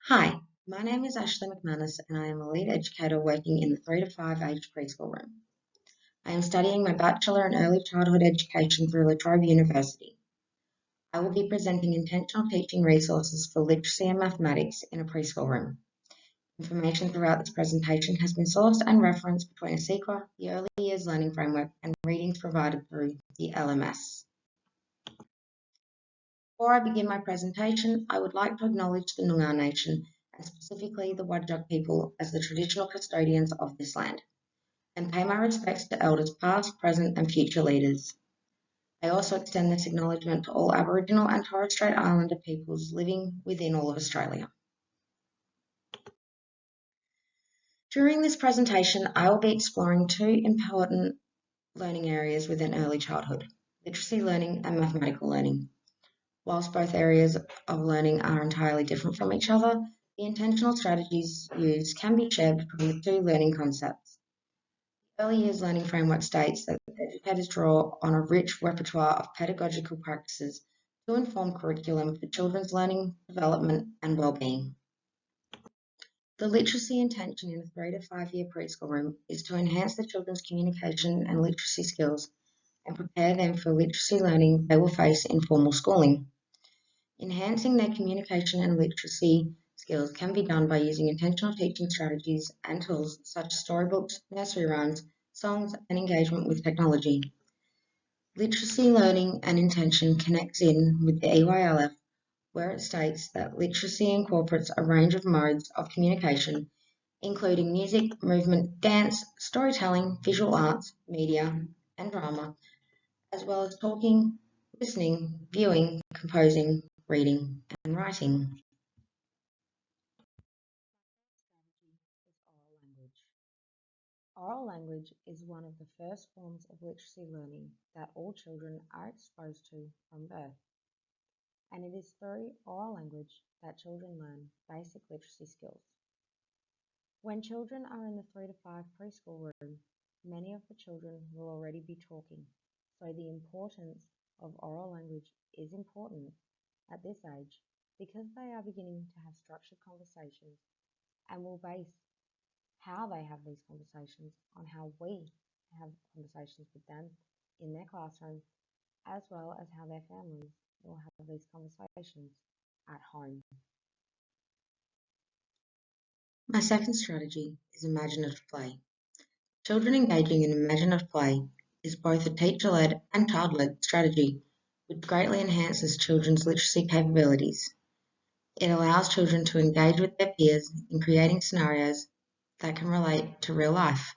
Hi, my name is Ashley McManus and I am a lead educator working in the 3 to 5 age preschool room. I am studying my Bachelor in Early Childhood Education through La Trobe University. I will be presenting intentional teaching resources for literacy and mathematics in a preschool room. Information throughout this presentation has been sourced and referenced between ASEQA, the Early Years Learning Framework, and readings provided through the LMS. Before I begin my presentation, I would like to acknowledge the Noongar Nation, and specifically the Wadjuk people, as the traditional custodians of this land, and pay my respects to elders past, present and future leaders. I also extend this acknowledgement to all Aboriginal and Torres Strait Islander peoples living within all of Australia. During this presentation, I will be exploring two important learning areas within early childhood: literacy learning and mathematical learning. Whilst both areas of learning are entirely different from each other, the intentional strategies used can be shared between the two learning concepts. The Early Years Learning Framework states that educators draw on a rich repertoire of pedagogical practices to inform curriculum for children's learning, development and well-being. The literacy intention in the 3 to 5 year preschool room is to enhance the children's communication and literacy skills and prepare them for literacy learning they will face in formal schooling. Enhancing their communication and literacy skills can be done by using intentional teaching strategies and tools such as storybooks, nursery rhymes, songs, and engagement with technology. Literacy learning and intention connects in with the EYLF, where it states that literacy incorporates a range of modes of communication, including music, movement, dance, storytelling, visual arts, media, and drama, as well as talking, listening, viewing, composing, reading, and writing. Oral language. Oral language is one of the first forms of literacy learning that all children are exposed to from birth, and it is through oral language that children learn basic literacy skills. When children are in the 3 to 5 preschool room, many of the children will already be talking, so the importance of oral language is important at this age because they are beginning to have structured conversations and will base how they have these conversations on how we have conversations with them in their classroom, as well as how their families will have these conversations at home. My second strategy is imaginative play. Children engaging in imaginative play is both a teacher-led and child-led strategy, which greatly enhances children's literacy capabilities. It allows children to engage with their peers in creating scenarios that can relate to real life,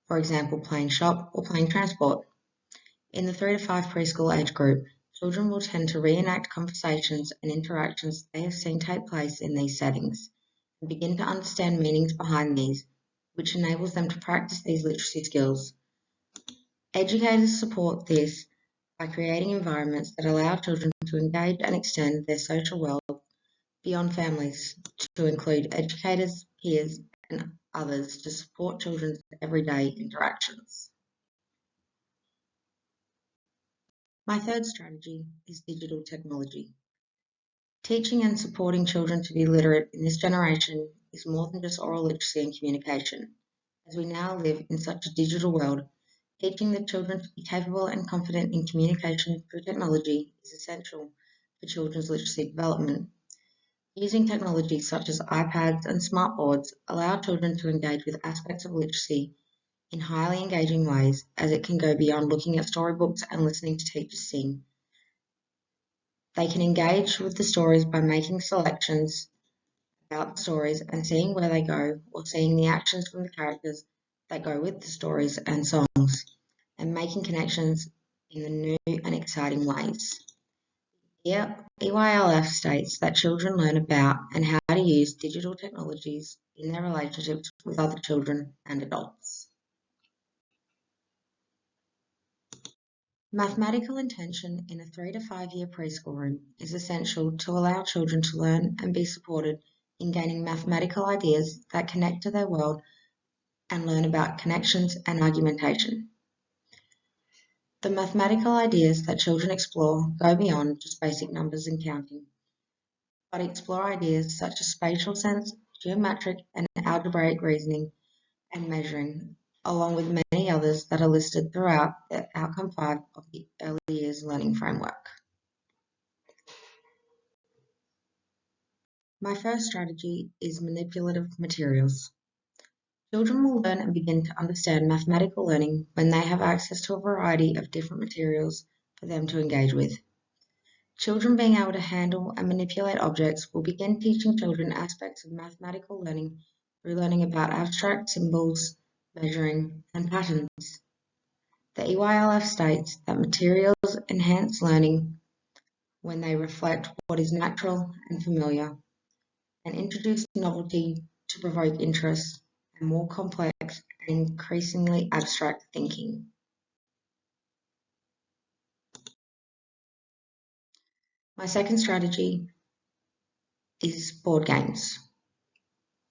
for example, playing shop or playing transport. In the 3 to 5 preschool age group, children will tend to reenact conversations and interactions they have seen take place in these settings and begin to understand meanings behind these, which enables them to practice these literacy skills. Educators support this by creating environments that allow children to engage and extend their social world beyond families to include educators, peers, and others to support children's everyday interactions. My third strategy is digital technology. Teaching and supporting children to be literate in this generation is more than just oral literacy and communication. As we now live in such a digital world, teaching the children to be capable and confident in communication through technology is essential for children's literacy development. Using technology such as iPads and smartboards allow children to engage with aspects of literacy in highly engaging ways, as it can go beyond looking at storybooks and listening to teachers sing. They can engage with the stories by making selections about the stories and seeing where they go, or seeing the actions from the characters that go with the stories and songs, and making connections in the new and exciting ways. EYLF states that children learn about and how to use digital technologies in their relationships with other children and adults. Mathematical intention in a 3 to 5 year preschool room is essential to allow children to learn and be supported in gaining mathematical ideas that connect to their world and learn about connections and argumentation. The mathematical ideas that children explore go beyond just basic numbers and counting. but explore ideas such as spatial sense, geometric and algebraic reasoning, and measuring, along with many others that are listed throughout the Outcome 5 of the Early Years Learning Framework. My first strategy is manipulative materials. Children will learn and begin to understand mathematical learning when they have access to a variety of different materials for them to engage with. Children being able to handle and manipulate objects will begin teaching children aspects of mathematical learning through learning about abstract symbols, measuring, and patterns. The EYLF states that materials enhance learning when they reflect what is natural and familiar, and introduce novelty to provoke interest and more complex and increasingly abstract thinking. My second strategy is board games.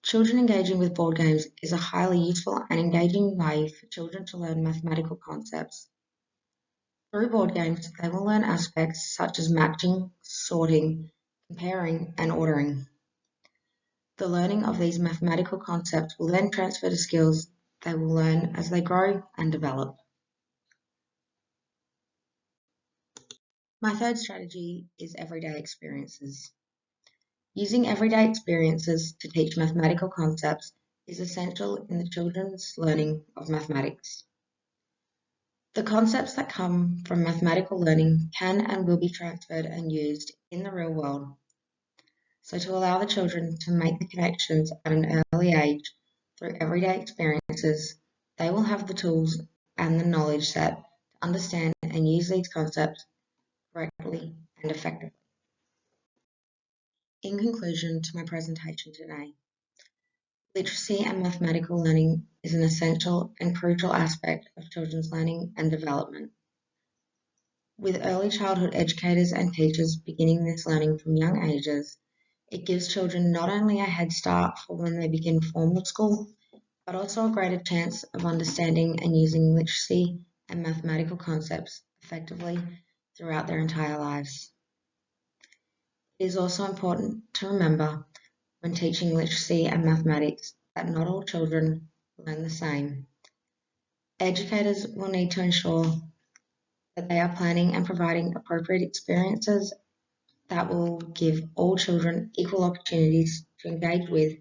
Children engaging with board games is a highly useful and engaging way for children to learn mathematical concepts. Through board games, they will learn aspects such as matching, sorting, comparing, and ordering. The learning of these mathematical concepts will then transfer to skills they will learn as they grow and develop. My third strategy is everyday experiences. Using everyday experiences to teach mathematical concepts is essential in the children's learning of mathematics. The concepts that come from mathematical learning can and will be transferred and used in the real world. So to allow the children to make the connections at an early age through everyday experiences, they will have the tools and the knowledge set to understand and use these concepts correctly and effectively. In conclusion to my presentation today, literacy and mathematical learning is an essential and crucial aspect of children's learning and development. With early childhood educators and teachers beginning this learning from young ages, it gives children not only a head start for when they begin formal school, but also a greater chance of understanding and using literacy and mathematical concepts effectively throughout their entire lives. It is also important to remember when teaching literacy and mathematics that not all children learn the same. Educators will need to ensure that they are planning and providing appropriate experiences that will give all children equal opportunities to engage with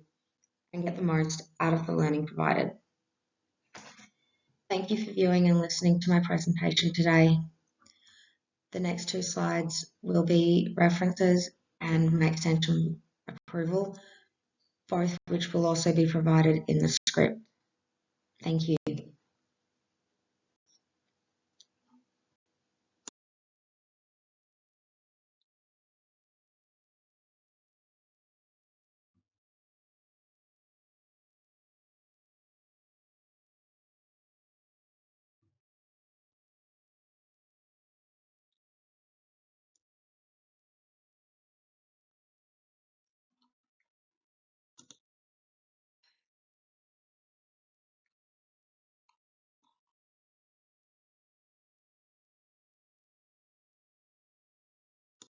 and get the most out of the learning provided. Thank you for viewing and listening to my presentation today. The next two slides will be references and my extension approval, both which will also be provided in the script. Thank you.